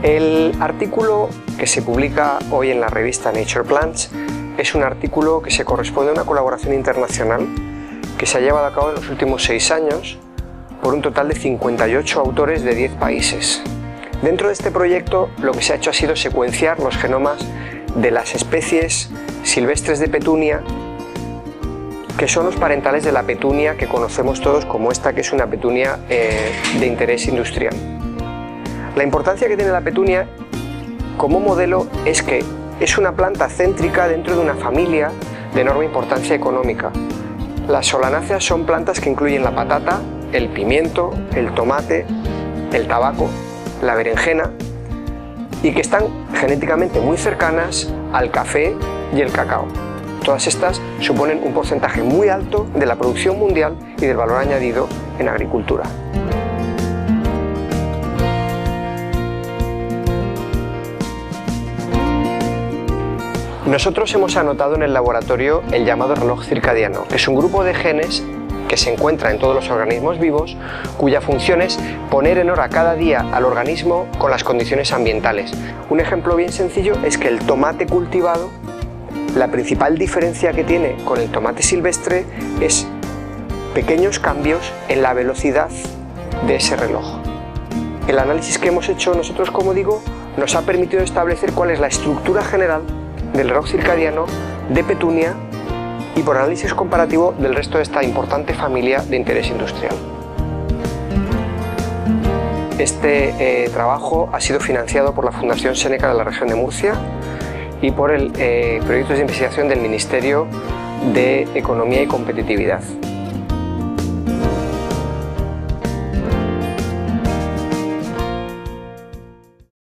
El artículo que se publica hoy en la revista Nature Plants es un artículo que se corresponde a una colaboración internacional que se ha llevado a cabo en los últimos 6 años por un total de 58 autores de 10 países. Dentro de este proyecto lo que se ha hecho ha sido secuenciar los genomas de las especies silvestres de petunia que son los parentales de la petunia que conocemos todos como esta, que es una petunia de interés industrial. La importancia que tiene la petunia como modelo es que es una planta céntrica dentro de una familia de enorme importancia económica. Las solanáceas son plantas que incluyen la patata, el pimiento, el tomate, el tabaco, la berenjena y que están genéticamente muy cercanas al café y el cacao. Todas estas suponen un porcentaje muy alto de la producción mundial y del valor añadido en agricultura. Nosotros hemos anotado en el laboratorio el llamado reloj circadiano, que es un grupo de genes que se encuentra en todos los organismos vivos, cuya función es poner en hora cada día al organismo con las condiciones ambientales. Un ejemplo bien sencillo es que el tomate cultivado, la principal diferencia que tiene con el tomate silvestre es pequeños cambios en la velocidad de ese reloj. El análisis que hemos hecho nosotros, como digo, nos ha permitido establecer cuál es la estructura general del reloj circadiano de petunia y por análisis comparativo del resto de esta importante familia de interés industrial. Este trabajo ha sido financiado por la Fundación Seneca de la región de Murcia y por el proyecto de investigación del Ministerio de Economía y Competitividad.